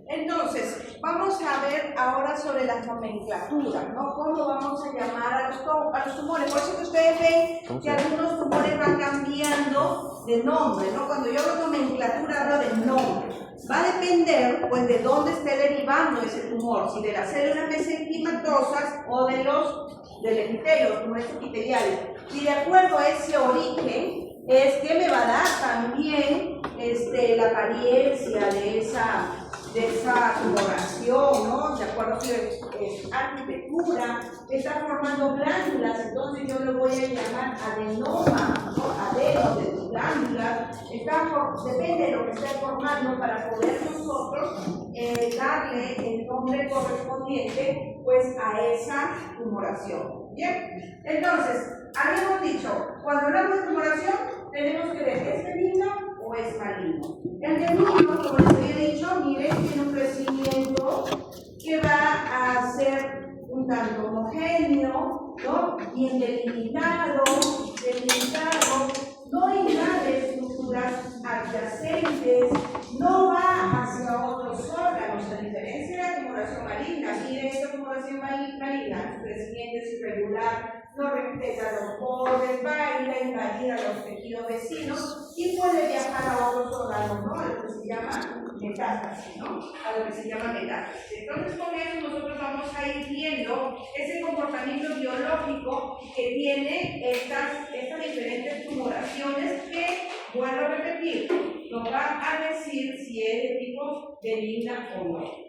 Entonces, vamos a ver ahora sobre las nomenclaturas, ¿no? ¿Cómo vamos a llamar a los tumores? Por eso que ustedes ven que algunos tumores van cambiando de nombre, ¿no? Cuando yo hablo de nomenclatura, hablo de nombre. Va a depender, pues, de dónde esté derivando ese tumor, si de las células mesenquimatosas o del epitelio, los tumores epiteliales. Y de acuerdo a ese origen, es que me va a dar también la apariencia de esa tumoración, ¿no? De acuerdo a su arquitectura, está formando glándulas, entonces yo lo voy a llamar adenoma, ¿no? Adeno de tus glándulas, depende de lo que esté formando para poder nosotros darle el nombre correspondiente, pues, a esa tumoración. Bien, entonces, habíamos dicho, cuando hablamos de tumoración, tenemos que ver, ¿es benigno o es maligno? El benigno, como les había dicho, miren, tiene un crecimiento que va a ser un tanto homogéneo, ¿no? Bien delimitado, no invade estructuras adyacentes, no va hacia otros órganos, a diferencia de la tumoración maligna. Miren, esta tumoración maligna, su crecimiento es irregular, no respeta los bordes, va a ir a invadir a los tejidos vecinos y puede viajar a otros órganos, ¿no? A lo que se llama metástasis, ¿no? A lo que se llama metástasis. Entonces, con eso nosotros vamos a ir viendo ese comportamiento biológico que tiene estas diferentes tumoraciones que, vuelvo a repetir, nos va a decir si es de tipo benigna o no.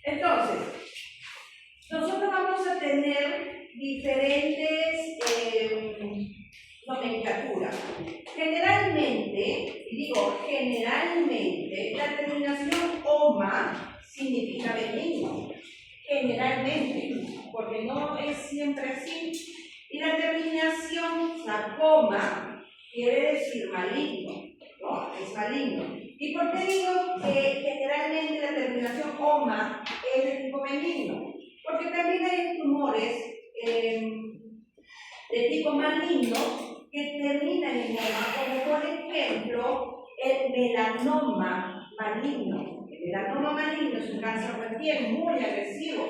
Entonces, nosotros vamos a tener diferentes nomenclaturas. Generalmente, la terminación OMA significa benigno. Generalmente, porque no es siempre así. Y la terminación sarcoma quiere decir maligno, ¿no? Es maligno. ¿Y por qué digo que generalmente la terminación OMA es de tipo benigno? Porque también hay tumores de tipo maligno que terminan en OMA, como por ejemplo el melanoma maligno. El melanoma maligno es un cáncer de piel muy agresivo,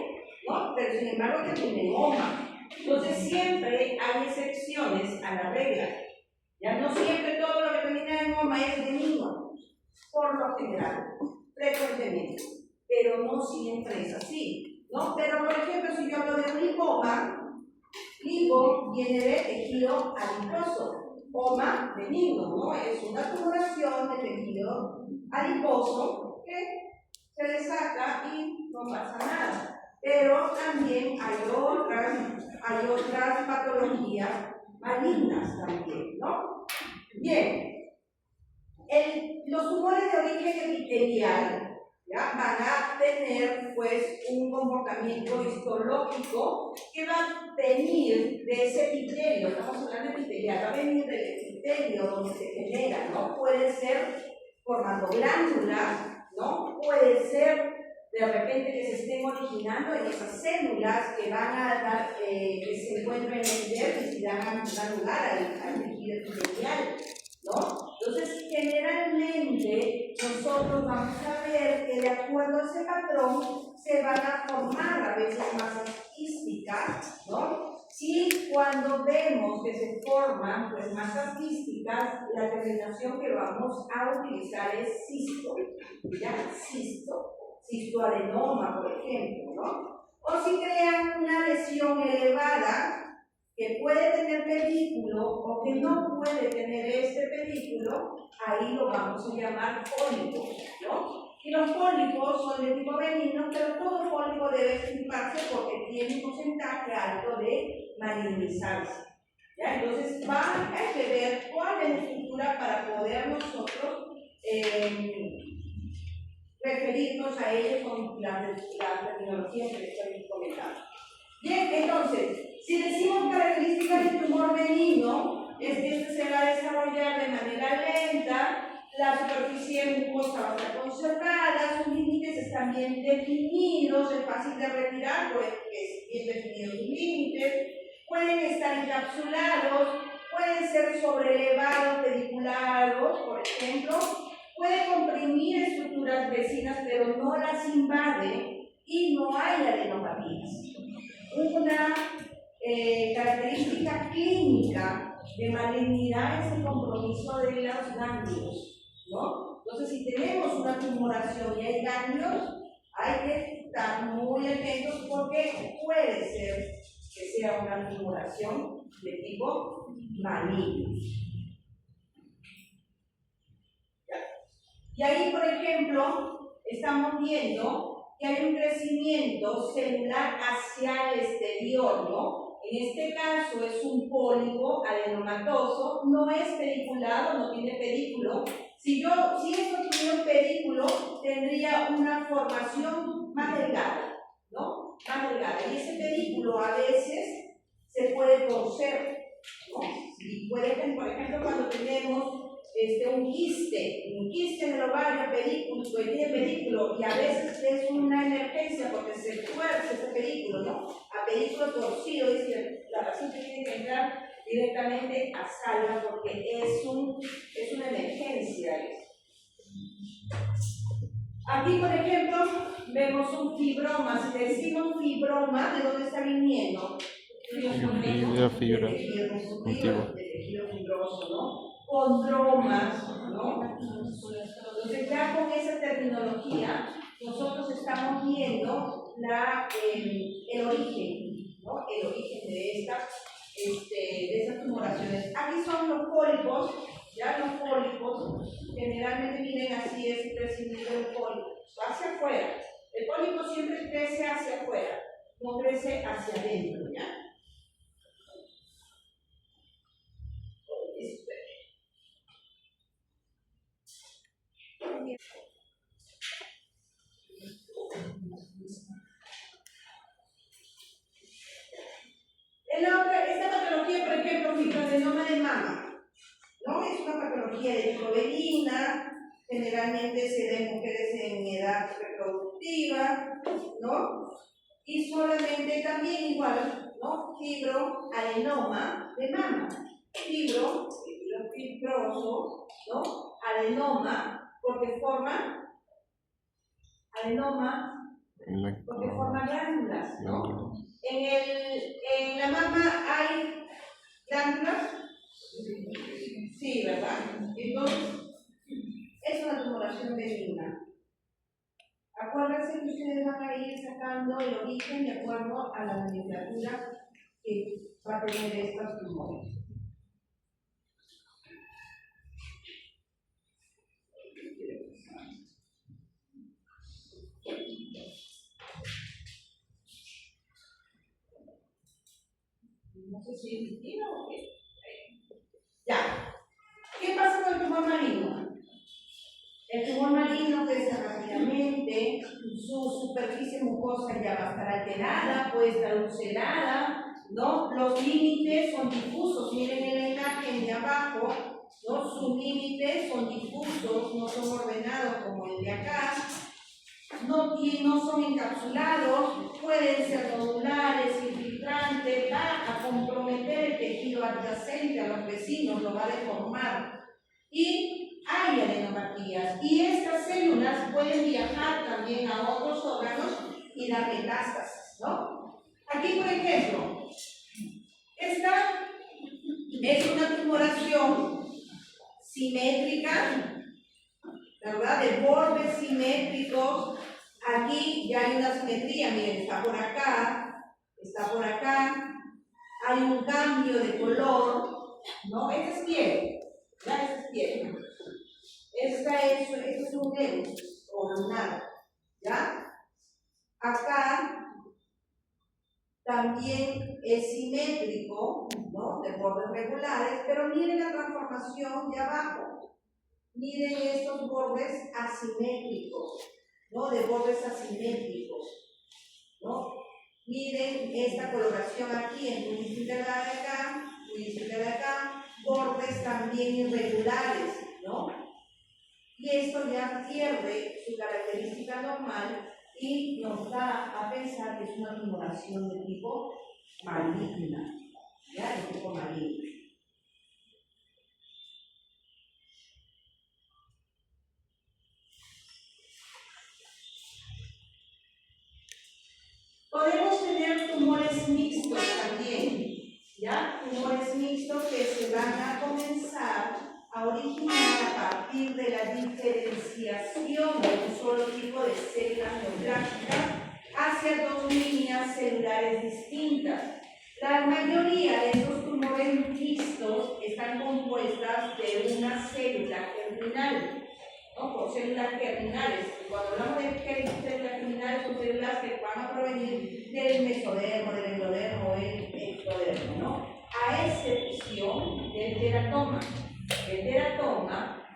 ¿no? Pero sin embargo termina en OMA. Entonces siempre hay excepciones a la regla. Ya no siempre todo lo que termina en OMA es benigno, por lo general, frecuentemente, pero no siempre es así, ¿no? Pero por ejemplo, si yo hablo de un lipoma, lipo viene de tejido adiposo, oma benigno, ¿no? Es una tumoración de tejido adiposo que se le saca y no pasa nada. Pero también hay otras patologías malignas también, ¿no? Bien, los tumores de origen epitelial, ¿ya? Van a tener, pues, un comportamiento histológico que va a venir de ese epitelio. Estamos hablando de epitelial, va a venir del epitelio donde se genera, ¿no? Puede ser formando glándulas, ¿no? Puede ser de repente que se estén originando en esas células que van a dar, que se encuentran en el dermis y dan lugar al tejido epitelial, ¿no? Entonces, generalmente nosotros vamos a ver que de acuerdo a ese patrón se van a formar a veces masas quísticas, ¿no? Si cuando vemos que se forman, pues, masas quísticas, la terminación que vamos a utilizar es cisto, ¿ya? Cistoadenoma, por ejemplo, ¿no? O si crean una lesión elevada que puede tener pedículo o que no puede tener este pedículo, ahí lo vamos a llamar pólipo, ¿no? Y los pólipos son de tipo benigno, pero todo pólipo debe extirparse porque tiene un porcentaje alto de malignizarse, ¿ya? Entonces hay que ver cuál es la estructura para poder nosotros referirnos a ello con la terminología que les estoy comentando. Bien, entonces, si decimos características del tumor benigno, es que este se va a desarrollar de manera lenta, La superficie mucosa va a estar conservada, sus límites están bien definidos, es fácil de retirar porque es bien definidos sus límites, pueden estar encapsulados, pueden ser sobrelevados, pediculados, por ejemplo, puede comprimir estructuras vecinas pero no las invade y no hay adenopatías. Una característica clínica de malignidad es el compromiso de los ganglios, ¿no? Entonces, si tenemos una tumoración y hay ganglios, hay que estar muy atentos porque puede ser que sea una tumoración de tipo maligno. Y ahí, por ejemplo, estamos viendo que hay un crecimiento celular hacia el exterior, ¿no? En este caso es un pólipo adenomatoso, no es pediculado, no tiene pedículo. Si esto tuviera un pedículo, tendría una formación más delgada, ¿no? Más delgada. Y ese pedículo a veces se puede torcer, ¿no? Y puede, por ejemplo, cuando tenemos un quiste en el ovario, pedículo, tiene pedículo, y a veces es una emergencia porque se tuerce ese pedículo, ¿no? A pedículo torcido, es decir, la paciente tiene que entrar directamente a sala porque es una emergencia. Aquí, por ejemplo, vemos un fibroma. Si decimos fibroma, ¿de dónde está viniendo? Fibra tejido fibroso, ¿no? Condromas, ¿no? Entonces, ya con esa terminología, nosotros estamos viendo el origen, ¿no? El origen de estas tumoraciones. Aquí son los pólipos, ya los pólipos generalmente vienen así, es el crecimiento del pólipo, hacia afuera. El pólipo siempre crece hacia afuera, no crece hacia adentro, ¿ya? Esta patología, por ejemplo, fibroadenoma de mama, ¿no? Es una patología de provenina, generalmente se da en mujeres en edad reproductiva, ¿no? Y solamente también igual, ¿no? Fibroadenoma de mama. Fibroso, ¿no? Adenoma, porque forma glándulas, ¿no? En la mama hay glándulas. Sí, ¿verdad? Entonces, es una tumoración benigna. Acuérdense que ustedes van a ir sacando el origen de acuerdo a la nomenclatura que va a tener estos tumores. No sé si es distinto o qué. Ya. ¿Qué pasa con el tumor maligno? El tumor maligno crece rápidamente, su superficie mucosa ya va a estar alterada, puede estar ulcerada, ¿no? Los límites son difusos, miren en la imagen de abajo, ¿no? Sus límites son difusos, no son ordenados como el de acá, no son encapsulados, pueden ser nodulares, infiltrantes, va a comprometer el tejido adyacente a los vecinos, lo va a deformar. Y hay adenopatías, y estas células pueden viajar también a otros órganos y dar metástasis, ¿no? Aquí, por ejemplo, esta es una tumoración simétrica, ¿verdad? De bordes simétricos. Aquí ya hay una simetría, miren, está por acá, hay un cambio de color, ¿no? Esta es piel, ya esta es piel. Este es un dedo o lunar, ¿ya? Acá también es simétrico, ¿no? De bordes regulares, pero miren la transformación de abajo. Miren estos bordes asimétricos, ¿no? De bordes asimétricos, ¿no? Miren esta coloración aquí, es muy distinta a la de acá, muy distinta a la de acá, bordes también irregulares, ¿no? y esto ya pierde su característica normal y nos da a pensar que es una tumoración de tipo maligna, ¿ya? De tipo maligno. Podemos tener tumores mixtos también, ¿ya? Tumores mixtos que se van a comenzar a originar a partir de la diferenciación de un solo tipo de células neoplásticas hacia dos líneas celulares distintas. La mayoría de estos tumores mixtos están compuestas de una célula germinal, ¿no? Por células germinales. Cuando hablamos de células germinales, son células que van a provenir del mesodermo, del endodermo o el ectodermo, ¿no? A excepción del teratoma. El teratoma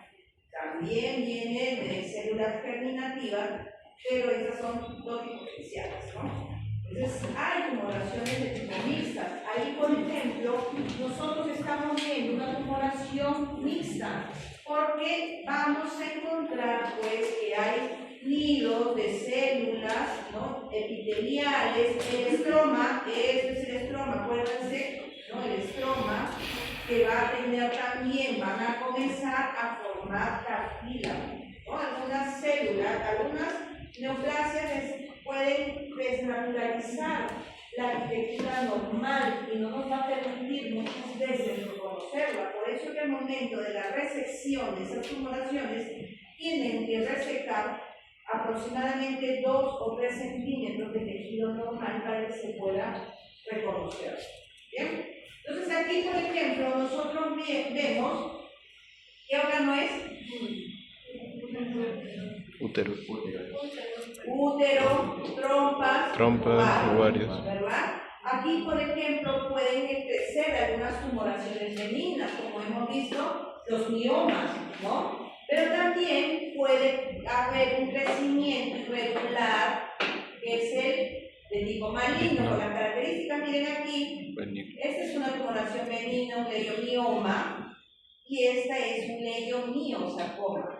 también viene de células germinativas, pero estas son dos diferenciadas, ¿no? Entonces, hay tumoraciones de tipo mixtas. Ahí, por ejemplo, nosotros estamos viendo una tumoración mixta, porque vamos a encontrar, pues, que hay nidos de células, ¿no? Epiteliales. El estroma, este es el estroma, acuérdense, ¿no? El estroma que va a tener también, van a comenzar a formar cartílago, ¿no? Algunas células, algunas neoplasias pueden desnaturalizar la arquitectura normal y no nos va a permitir muchas veces reconocerla. Por eso que al momento de la resección de esas tumoraciones tienen que resecar aproximadamente 2 o 3 centímetros de tejido normal para que se pueda reconocer. ¿Bien? Entonces aquí, por ejemplo, nosotros vemos ¿qué órgano es? Útero. Útero, trompas, ovarios. ¿verdad? Aquí, por ejemplo, pueden crecer algunas tumoraciones benignas, como hemos visto, los miomas, ¿no? Pero también puede haber un crecimiento irregular, que es el de tipo maligno, con las características, miren aquí, esta es una tumoración benigna, un leiomioma, y esta es un leiomiosarcoma,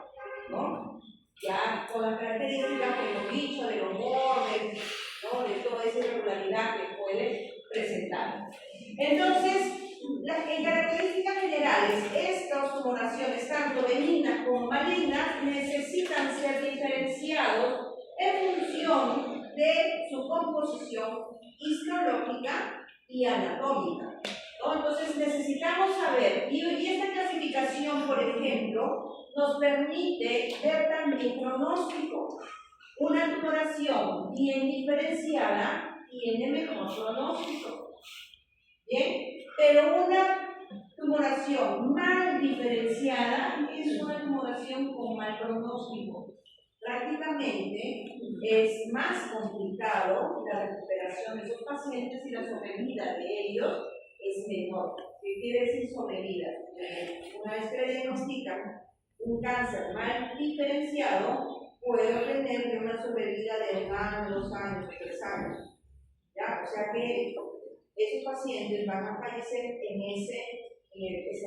¿no? Ya con las características que hemos dicho de los bordes, ¿no? De toda esa irregularidad que puede presentar. Entonces, en características generales, estas tumoraciones, tanto benignas como malignas, necesitan ser diferenciados en función de su composición histológica y anatómica, ¿no? Entonces necesitamos saber, y esta clasificación, por ejemplo, nos permite ver también pronóstico. Una tumoración bien diferenciada tiene mejor pronóstico. ¿Bien? Pero una tumoración mal diferenciada es una tumoración con mal pronóstico. Prácticamente es más complicado la recuperación de esos pacientes y la sobrevida de ellos es menor. ¿Qué quiere decir sobrevida? Una vez que le diagnostican un cáncer mal diferenciado, puede obtener una sobrevida de 1 año, 2 años, 3 años. ¿Ya? O sea que esos pacientes van a fallecer en ese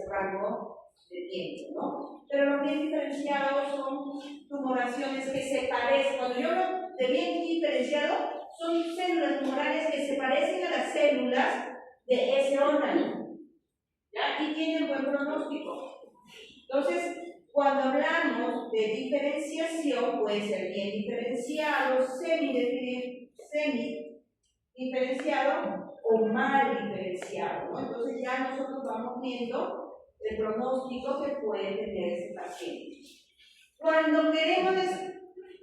rango de tiempo, ¿no? Pero los bien diferenciados son tumoraciones que se parecen. Cuando yo hablo de bien diferenciado, son células tumorales que se parecen a las células de ese órgano, ¿ya? Y tienen buen pronóstico. Entonces, cuando hablamos de diferenciación, puede ser bien diferenciado, semi-diferenciado o mal diferenciado, ¿no? Entonces ya nosotros vamos viendo el pronóstico que puede tener ese paciente. Cuando queremos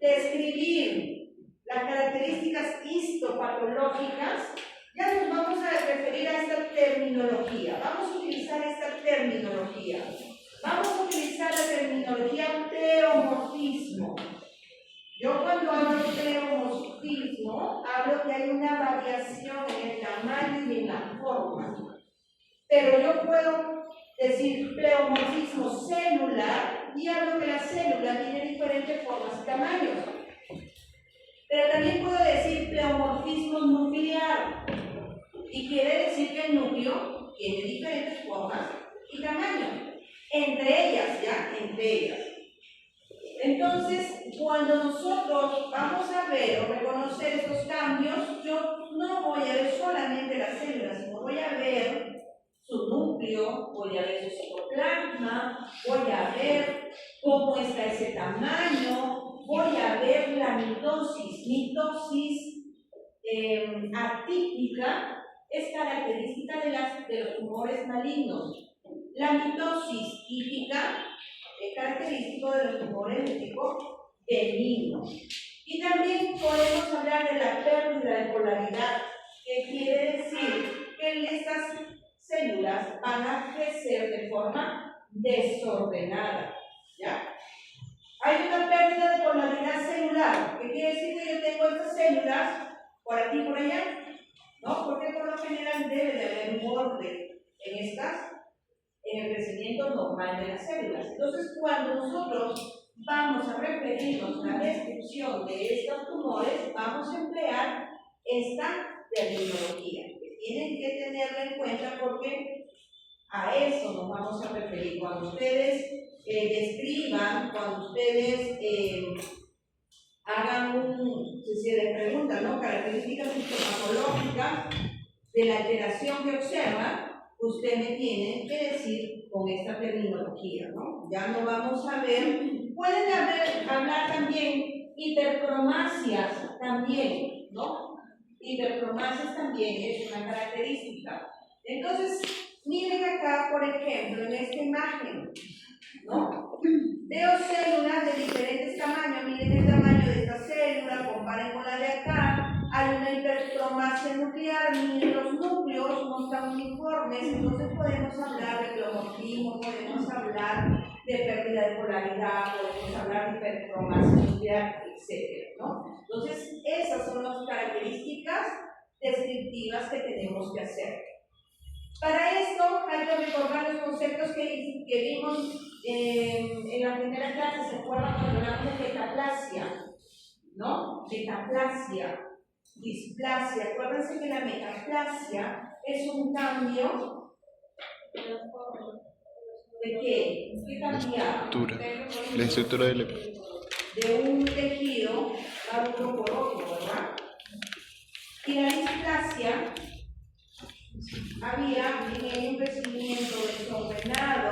describir las características histopatológicas, ya nos vamos a referir a esta terminología. Vamos a utilizar esta terminología. Vamos a utilizar la terminología pleomorfismo. Yo cuando hablo de pleomorfismo, hablo que hay una variación en el tamaño y en la forma. Pero yo puedo decir pleomorfismo celular y hablo que la célula tiene diferentes formas y tamaños. Pero también puedo decir pleomorfismo nuclear. Y quiere decir que el núcleo tiene diferentes formas y tamaños. Entre ellas, ¿ya? Entre ellas. Entonces, cuando nosotros vamos a ver o reconocer estos cambios, yo no voy a ver solamente las células, sino voy a ver su núcleo, voy a ver su citoplasma, voy a ver cómo está ese tamaño, voy a ver la mitosis. Mitosis atípica es característica de los tumores malignos. La mitosis típica es característico de los tumores de tipo benigno. Y también podemos hablar de la pérdida de polaridad, que quiere decir que estas células van a crecer de forma desordenada. ¿Ya? Hay una pérdida de polaridad celular, que quiere decir que yo tengo estas células por aquí y por allá, ¿no? Porque por lo general debe de haber un orden en el crecimiento normal de las células. Entonces, cuando nosotros vamos a referirnos a la descripción de estos tumores, vamos a emplear esta terminología, que tienen que tenerla en cuenta porque a eso nos vamos a referir. Cuando ustedes describan, cuando ustedes hagan si se les pregunta, ¿no?, características sintomatológicas de la alteración que observan, usted me tiene que decir con esta terminología, ¿no? Ya no vamos a ver, pueden hablar también hipercromasias también, ¿no? Hipercromasias también es una característica. Entonces, miren acá, por ejemplo, en esta imagen, ¿no? Veo células de diferentes tamaños, miren el tamaño de esta célula, comparen con la de acá. Hay una hipercromasia nuclear, miren los núcleos, no están uniformes, entonces podemos hablar de pleomorfismo, podemos hablar de pérdida de polaridad, podemos hablar de hipercromasia nuclear, etc., ¿no? Entonces, esas son las características descriptivas que tenemos que hacer. Para esto hay que recordar los conceptos que vimos en la primera clase. ¿Se acuerdan cuando hablamos de metaplasia? ¿No? Metaplasia, displasia. Acuérdense que la metaplasia es un cambio ¿de qué? ¿Qué cambia? La estructura del de un tejido a uno por otro, ¿verdad? Y la displasia había un crecimiento desordenado,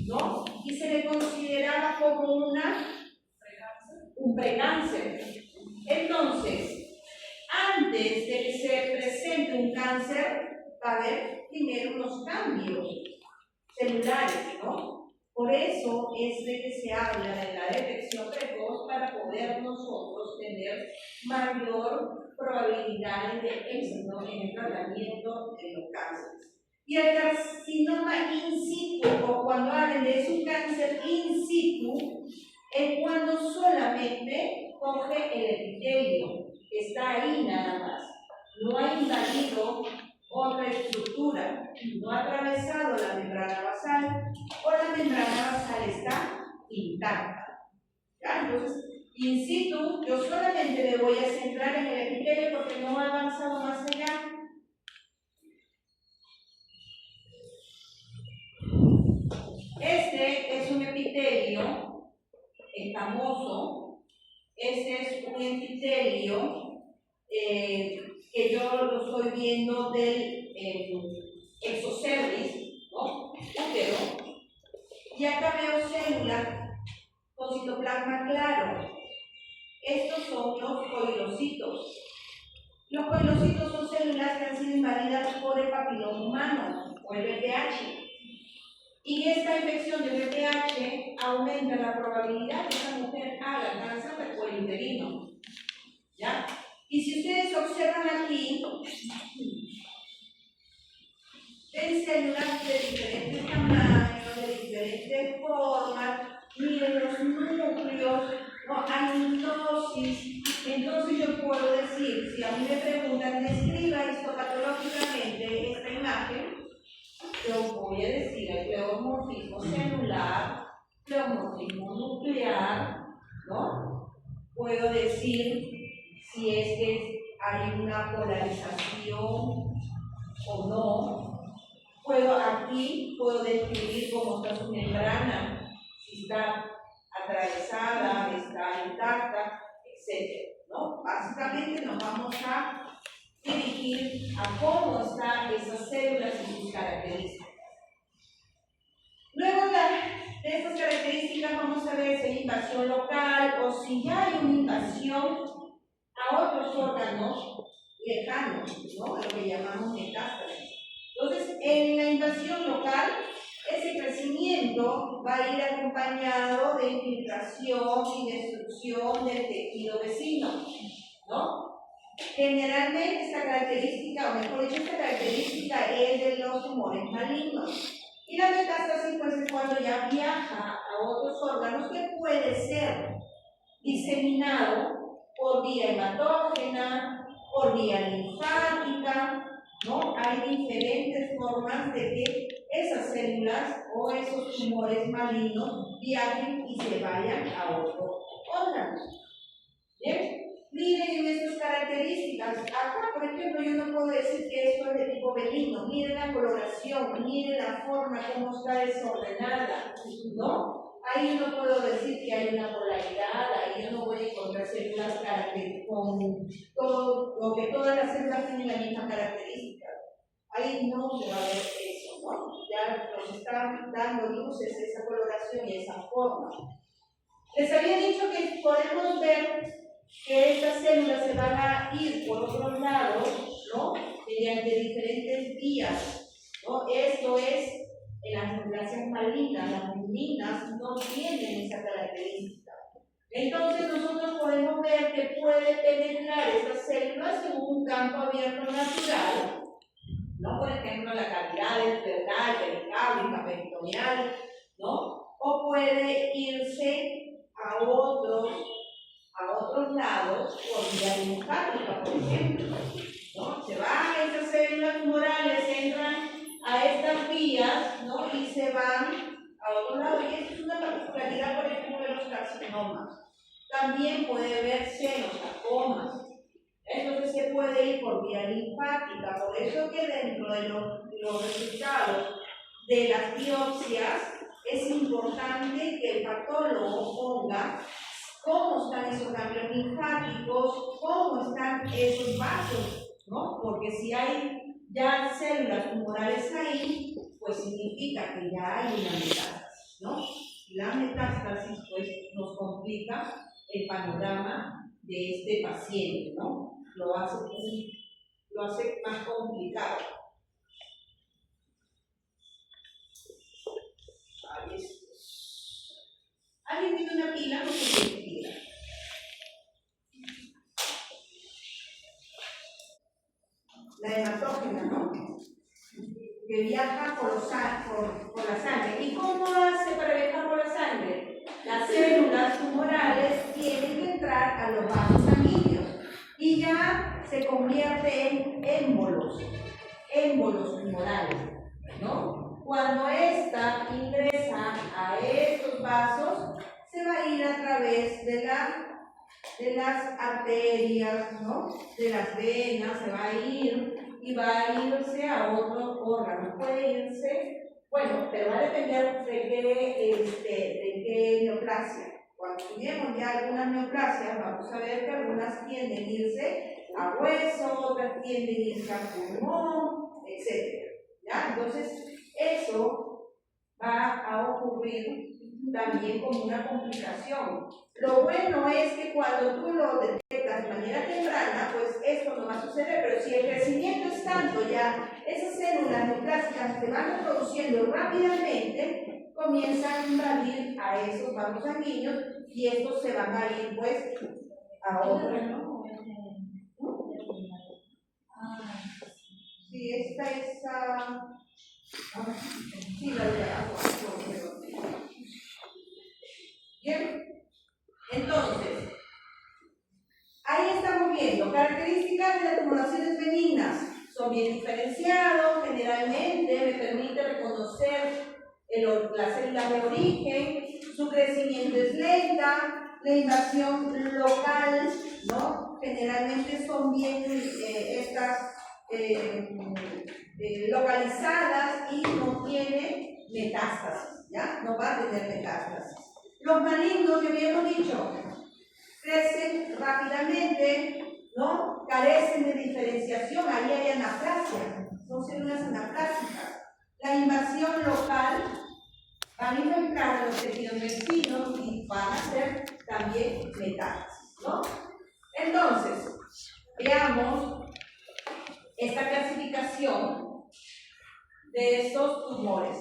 ¿no? Y se le consideraba como un precáncer. Entonces, antes de que se presente un cáncer, va a haber primero unos cambios celulares, ¿no? Por eso es de que se habla de la detección precoz para poder nosotros tener mayor probabilidades de éxito en el tratamiento de los cánceres. Y el carcinoma in situ, o cuando hablen de un cáncer in situ, es cuando solamente coge el epitelio, que está ahí nada más, no ha invadido otra estructura, no ha atravesado la membrana basal o la membrana basal está intacta. ¿Ya? Entonces, in situ, yo solamente me voy a centrar en el epitelio porque no ha avanzado más allá. Este es un epitelio escamoso, este es un epitelio que yo lo estoy viendo del exocervix, ¿no? Útero, y acá veo células con citoplasma claro. Estos son los coilocitos. Los coilocitos son células que han sido invadidas por el papiloma humano o el VPH. Y esta infección de VPH aumenta la probabilidad de que esa mujer haga cáncer de cuello uterino. ¿Ya? Y si ustedes observan aquí, ven células de diferentes tamaños, de diferentes formas, miren los núcleos, ¿no? Hay mitosis. Entonces yo puedo decir, si a mí me preguntan, describa histopatológicamente esta imagen, yo voy a decir el pleomorfismo celular, pleomorfismo nuclear, ¿no? Puedo decir si es que hay una polarización o no. Puedo describir cómo está su membrana, si está atravesada, invasión local o si ya hay una invasión a otros órganos lejanos, ¿no? Lo que llamamos metástasis. Entonces, en la invasión local, ese crecimiento va a ir acompañado de infiltración y destrucción del tejido vecino, ¿no? Generalmente esta característica, o mejor dicho, esta característica es de los tumores malignos. Y la metástasis pues es cuando ya viaja a otros órganos que puede ser diseminado por vía hematógena, por vía linfática, ¿no? Hay diferentes formas de que esas células o esos tumores malignos viajen y se vayan a otro órgano. ¿Bien? Miren estas características. Acá, por ejemplo, yo no puedo decir que esto es de tipo benigno. Miren la coloración, miren la forma, cómo está desordenada, ¿no? Ahí no puedo decir que hay una polaridad, ahí yo no voy a encontrar células con todo, o que todas las células tienen la misma característica. Ahí no se va a ver eso, ¿no? Ya nos están dando luces esa coloración y esa forma. Les había dicho que podemos ver que estas células se van a ir por otros lados, ¿no? Mediante diferentes vías, ¿no? Esto es en las neoplasias malignas, las benignas no tienen esa característica. Entonces nosotros podemos ver que puede penetrar esas células en un campo abierto natural, ¿no? Por ejemplo, la cavidad vertebral, pericárdica, peritoneal, ¿no? O puede irse a otros lados por vía linfática, por ejemplo, ¿no? Se van esas células tumorales, entran a estas vías, ¿no? Y se van a otro lado. Y esta es una particularidad, por ejemplo, de los carcinomas. También puede verse en los sarcomas. Entonces se puede ir por vía linfática. Por eso que dentro de los resultados de las biopsias es importante que el patólogo ponga cómo están esos ganglios linfáticos, cómo están esos vasos, ¿no? Porque si hay ya células tumorales ahí, pues significa que ya hay una metástasis, ¿no? La metástasis, pues, nos complica el panorama de este paciente, ¿no? Lo hace más complicado. Ahí está. ¿Alguien tiene una pila? No sé qué pila. La hematógena, ¿no? Que viaja por la sangre. ¿Y cómo hace para viajar por la sangre? Las células tumorales tienen que entrar a los vasos sanguíneos y ya se convierte en émbolos tumorales, ¿no? Cuando esta ingresa a estos vasos, se va a ir a través de las arterias, ¿no? De las venas, se va a ir y va a irse a otro órgano. Puede irse, bueno, pero va a depender de qué neoplasia. Cuando tenemos ya algunas neoplasias, vamos a ver que algunas tienden a irse a hueso, otras tienden a irse a pulmón, etc. ¿Ya? Entonces, eso va a ocurrir también como una complicación. Lo bueno es que cuando tú lo detectas de manera temprana, pues esto no va a suceder, pero si el crecimiento es tanto ya, esas células neoplásicas se van reproduciendo rápidamente, comienzan a invadir a esos vasos sanguíneos y estos se van a ir pues a otros, ¿no? Sí, esta es sí, la de agua. Bien, entonces, ahí estamos viendo características de las tumoraciones benignas. Son bien diferenciados, generalmente me permite reconocer las células de origen, su crecimiento es lenta, la invasión local, ¿no? Generalmente son bien localizadas y no tiene metástasis, ¿ya? No va a tener metástasis. Los malignos, que habíamos dicho, crecen rápidamente, ¿no? Carecen de diferenciación, ahí hay anaplasia, son células anaplásicas. La invasión local van a infectar los tejidos vecinos y van a ser de estos tumores.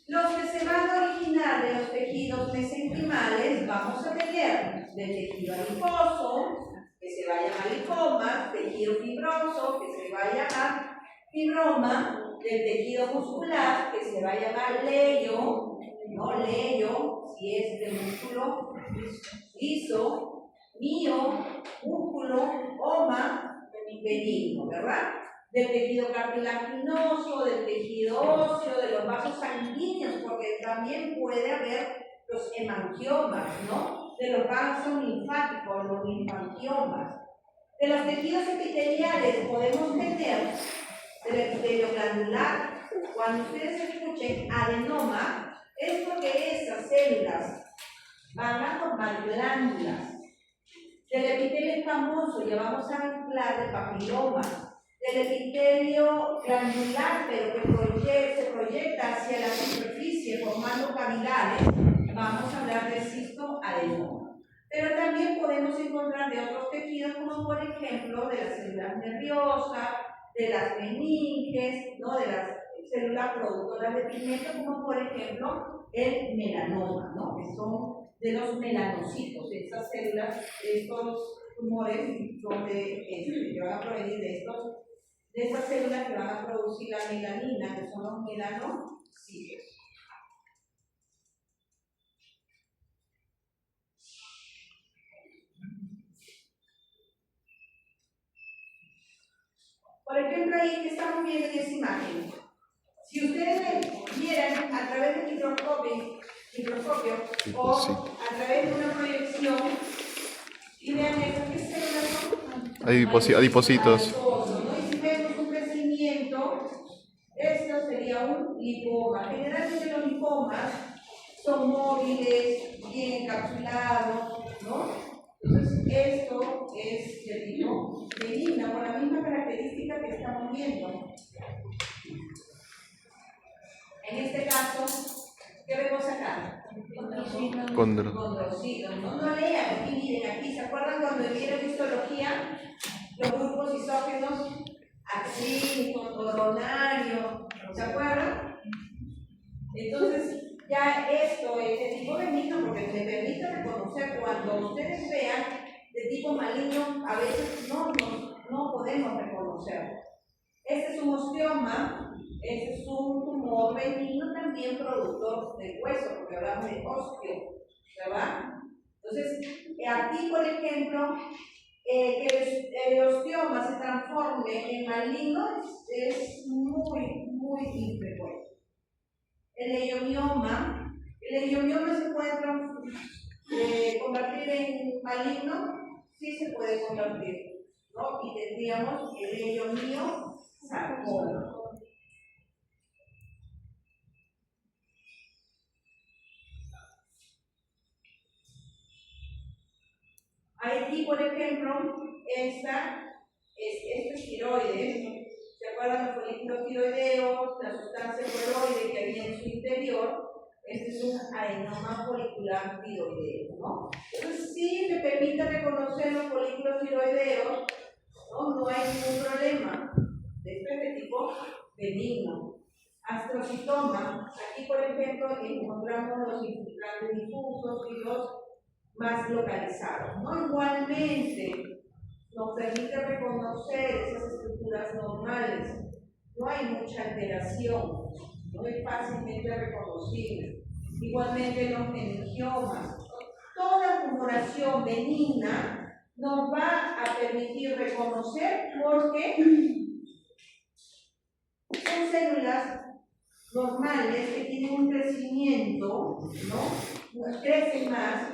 Los que se van a originar de los tejidos mesenquimales, vamos a tener del tejido adiposo, que se va a llamar lipoma, tejido fibroso, que se va a llamar fibroma, del tejido muscular, que se va a llamar leyo, ¿no? Leyo, si es de músculo liso, mío, músculo, oma, benigno, ¿verdad? Del tejido cartilaginoso, del tejido óseo, de los vasos sanguíneos, porque también puede haber los hemangiomas, ¿no? De los vasos linfáticos, los linfangiomas. De los tejidos epiteliales podemos tener del epitelio glandular. Cuando ustedes escuchen adenoma, es porque esas células van a formar glándulas. Del epitelio escamoso ya vamos a hablar de papiloma. Del epitelio glandular, pero que se proyecta hacia la superficie formando cavidades, vamos a hablar de cistoadenoma. Pero también podemos encontrar de otros tejidos, como por ejemplo de las células nerviosas, de las meninges, ¿no? De las células productoras de pigmento, como por ejemplo el melanoma, ¿no? Que son de los melanocitos, de estas células, estos tumores que van a provenir de estas células que van a producir la melanina, que son los melanocitos. Por ejemplo, ahí que estamos viendo en esa imagen, si ustedes vieran a través del microscopio o a través de una proyección y vean estas, ¿qué células son? Adipocitos. ¿No? Y si vemos un crecimiento, esto sería un lipoma. Generalmente los lipomas son móviles, bien encapsulados, ¿no? Entonces, esto es de tipo benigna, con la misma característica que estamos viendo. En este caso, ¿qué vemos acá? Condrocitos. No lean, aquí miren, aquí, ¿se acuerdan cuando vieron histología? Los grupos isógenos, actínicos, coronarios, ¿se acuerdan? Entonces, ya esto es de tipo benigno porque me permite reconocer cuando ustedes vean de tipo maligno, a veces no podemos reconocer. Este es un osteoma, este es un tumor benigno también productor del hueso, porque hablamos de osteo, ¿verdad? Entonces, aquí, por ejemplo, que el osteoma se transforme en maligno es muy infrecuente. El leiomioma se puede convertir en maligno, sí se puede convertir, ¿no? Y tendríamos el leiomiosarcoma. Aquí, por ejemplo, esto es tiroides. ¿Se acuerdan los folículos tiroideos, la sustancia coloide que había en su interior? Este es un adenoma folicular tiroideo, ¿no? Entonces, sí me permite reconocer los folículos tiroideos, no hay ningún problema. Esto es de tipo benigno. Astrocitoma, aquí, por ejemplo, encontramos los infiltrantes difusos y los más localizados, ¿no? Igualmente, nos permite reconocer esas estructuras normales. No hay mucha alteración, no es fácilmente reconocible. Igualmente los meningiomas. Toda tumoración benigna nos va a permitir reconocer porque son células normales que tienen un crecimiento, ¿no? Crecen más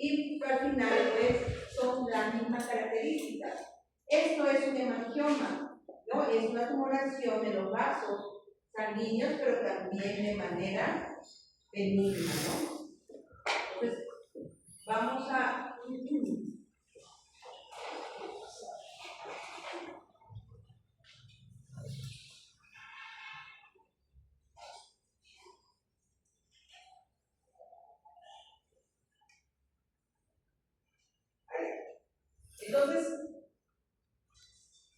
y al final pues son las mismas características. Esto es un hemangioma, ¿no? Es una tumoración de los vasos sanguíneos, pero también de manera benigna, ¿no? Entonces, vamos a